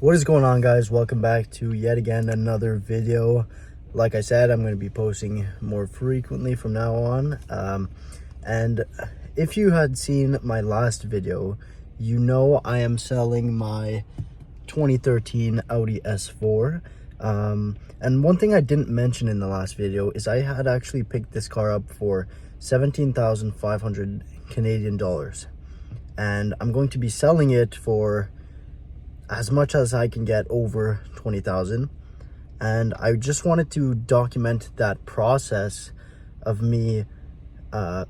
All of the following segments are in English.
What is going on, guys? Welcome back to yet again another video. Like I said, I'm going to be posting more frequently from now on. And if you had seen my last video, you know I am selling my 2013 Audi S4. And one thing I didn't mention in the last video is I had actually picked this car up for 17,500 Canadian dollars. And I'm going to be selling it for as much as I can get, over 20,000. And I just wanted to document that process of me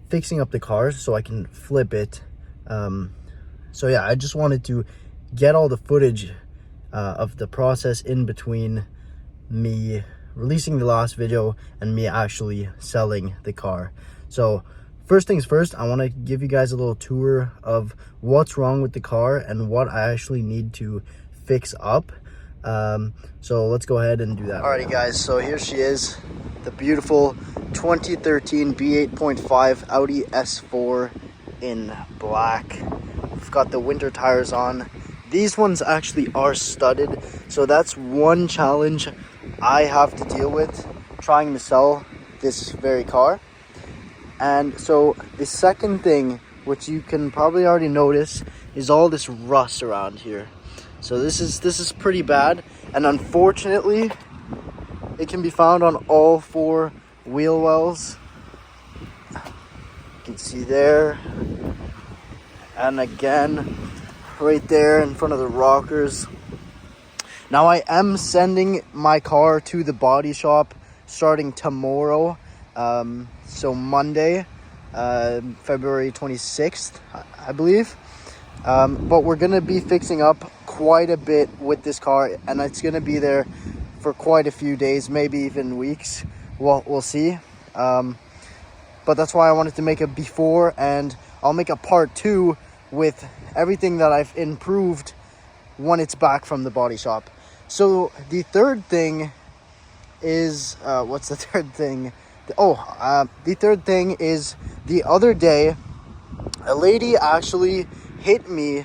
fixing up the car so I can flip it. So yeah, I just wanted to get all the footage of the process in between me releasing the last video and me actually selling the car. So first things first, I want to give you guys a little tour of what's wrong with the car and what I actually need to fix up. So let's go ahead and do that. Alrighty guys, so here she is, the beautiful 2013 B8.5 Audi S4 in black. We've got the winter tires on. These ones actually are studded, so that's one challenge I have to deal with trying to sell this very car. And so the second thing, which you can probably already notice, is all this rust around here. So this is pretty bad, and unfortunately it can be found on all four wheel wells. You can see there, and again right there in front of the rockers. Now I am sending my car to the body shop starting tomorrow. So Monday, February 26th, I believe. But we're gonna be fixing up quite a bit with this car, and it's gonna be there for quite a few days, maybe even weeks. We'll see. But that's why I wanted to make a before, and I'll make a part 2 with everything that I've improved when it's back from the body shop. So the third thing is what's the third thing? The third thing is, the other day a lady actually hit me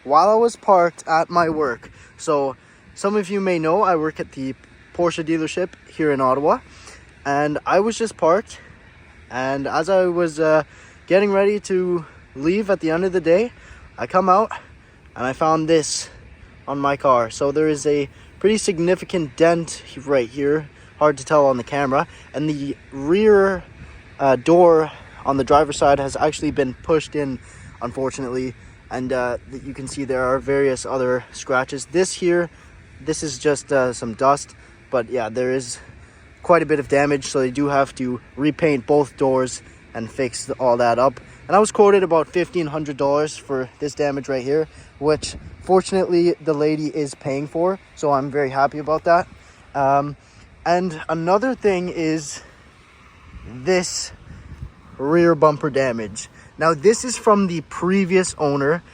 while I was parked at my work. So some of you may know I work at the Porsche dealership here in Ottawa, and I was just parked, and as I was getting ready to leave at the end of the day, I come out and I found this on my car. So there is a pretty significant dent right here, hard to tell on the camera, and the rear door on the driver's side has actually been pushed in, unfortunately. And you can see there are various other scratches. This is just some dust, but yeah, there is quite a bit of damage, so they do have to repaint both doors and fix all that up. And I was quoted about $1,500 for this damage right here, which fortunately the lady is paying for, so I'm very happy about that. And another thing is this rear bumper damage. Now this is from the previous owner,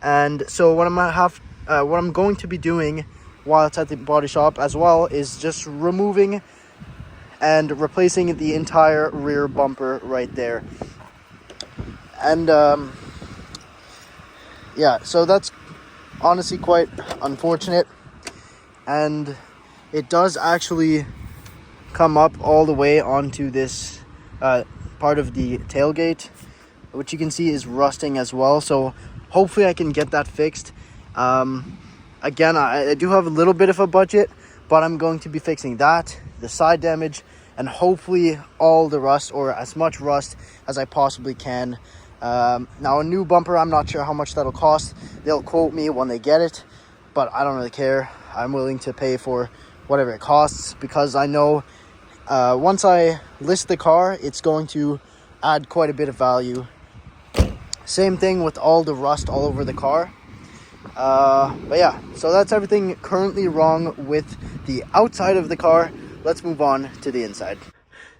and so what I'm going to be doing while it's at the body shop as well is just removing and replacing the entire rear bumper right there. And yeah, so that's honestly quite unfortunate, and it does actually come up all the way onto this part of the tailgate, which you can see is rusting as well. So hopefully I can get that fixed. Again, I do have a little bit of a budget, but I'm going to be fixing that, the side damage, and hopefully all the rust, or as much rust as I possibly can. Now a new bumper, I'm not sure how much that'll cost. They'll quote me when they get it, but I don't really care. I'm willing to pay for whatever it costs, because I know once I list the car, it's going to add quite a bit of value. Same thing with all the rust all over the car. But yeah, so that's everything currently wrong with the outside of the car. Let's move on to the inside.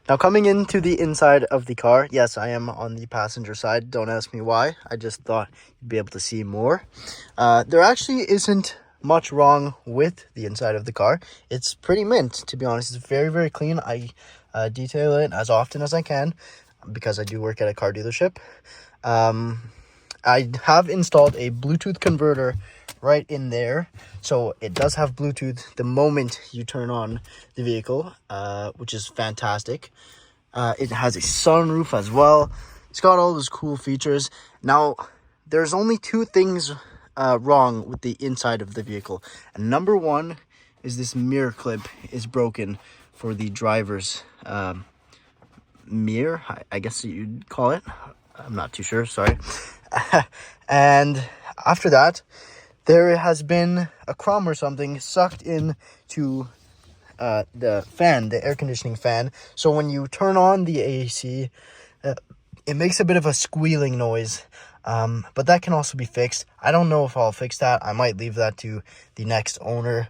Now, coming into the inside of the car, yes, I am on the passenger side. Don't ask me why. I just thought you'd be able to see more. There actually isn't much wrong with the inside of the car. It's pretty mint, to be honest. It's very, very clean. I detail it as often as I can because I do work at a car dealership. I have installed a Bluetooth converter right in there. So it does have Bluetooth the moment you turn on the vehicle, which is fantastic. It has a sunroof as well. It's got all those cool features. Now, there's only two things wrong with the inside of the vehicle. And number one is this mirror clip is broken for the driver's mirror, I guess you'd call it. I'm not too sure, sorry. And after that, there has been a crumb or something sucked in to the fan, the air conditioning fan. So when you turn on the AC, it makes a bit of a squealing noise. But that can also be fixed. I don't know if I'll fix that. I might leave that to the next owner.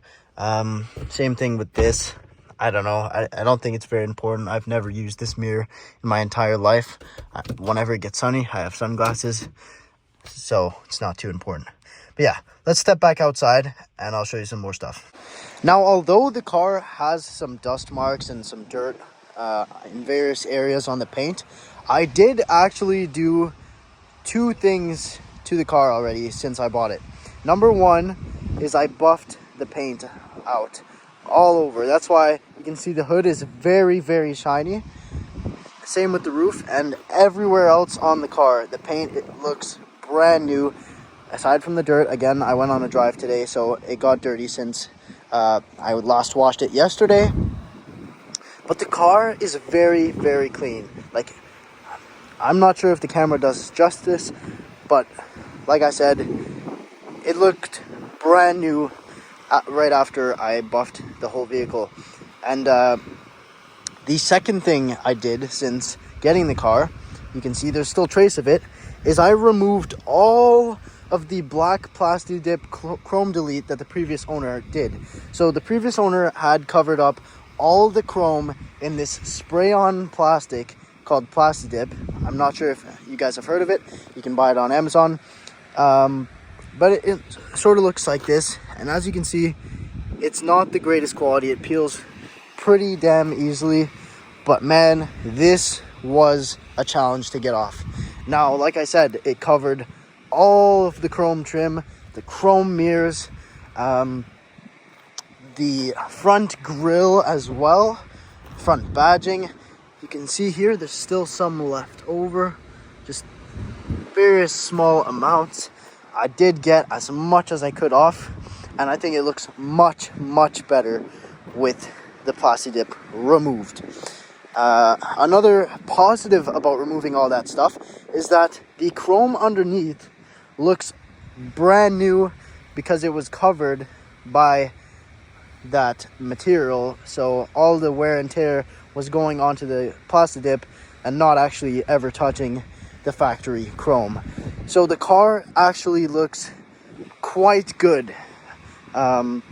Same thing with this. I don't know. I don't think it's very important. I've never used this mirror in my entire life. Whenever it gets sunny, I have sunglasses, so it's not too important. But yeah, let's step back outside and I'll show you some more stuff. Now, although the car has some dust marks and some dirt in various areas on the paint, I did actually do two things to the car already since I bought it. Number one is I buffed the paint out all over. That's why you can see the hood is very, very shiny. Same with the roof and everywhere else on the car. The paint, it looks brand new. Aside from the dirt, again, I went on a drive today, so it got dirty since I last washed it yesterday. But the car is very, very clean. Like, I'm not sure if the camera does justice, but like I said, it looked brand new right after I buffed the whole vehicle. And the second thing I did since getting the car, you can see there's still trace of it, is I removed all of the black plastic dip chrome delete that the previous owner did. So the previous owner had covered up all the chrome in this spray-on plastic called Plastic Dip. I'm not sure if you guys have heard of it. You can buy it on Amazon. But it sort of looks like this. And as you can see, it's not the greatest quality. It peels pretty damn easily. But man, this was a challenge to get off. Now, like I said, it covered all of the chrome trim, the chrome mirrors, the front grille as well, front badging. You can see here there's still some left over, just various small amounts. I did get as much as I could off, and I think it looks much, much better with the Plastic Dip removed. Another positive about removing all that stuff is that the chrome underneath looks brand new because it was covered by that material, so all the wear and tear was going onto the Plastic Dip and not actually ever touching the factory chrome. So the car actually looks quite good. And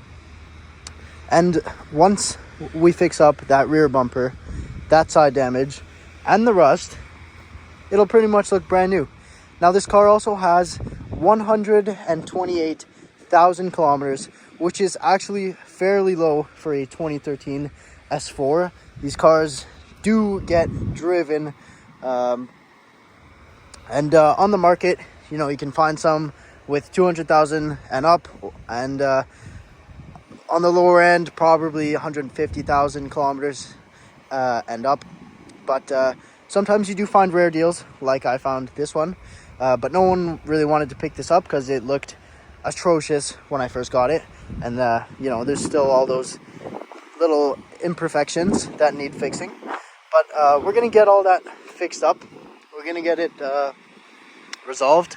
once we fix up that rear bumper, that side damage, and the rust, it'll pretty much look brand new. Now, this car also has 128,000 kilometers, which is actually fairly low for a 2013 S4. These cars do get driven, and on the market, you know, you can find some with 200,000 and up, and on the lower end, probably 150,000 kilometers and up. But sometimes you do find rare deals, like I found this one. But no one really wanted to pick this up because it looked atrocious when I first got it. And, you know, there's still all those little imperfections that need fixing. But we're going to get all that fixed up. We're going to get it resolved.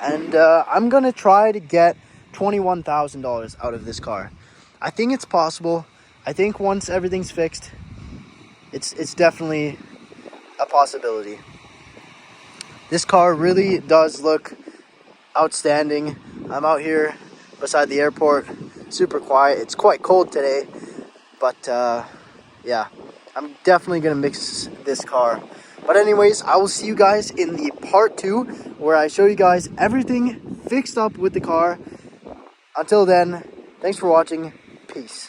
And I'm going to try to get $21,000 out of this car. I think it's possible. I think once everything's fixed, it's definitely a possibility. This car really does look outstanding. I'm out here beside the airport, super quiet. It's quite cold today, but yeah, I'm definitely gonna mix this car. But anyways, I will see you guys in the part 2 where I show you guys everything fixed up with the car. Until then, thanks for watching. Peace.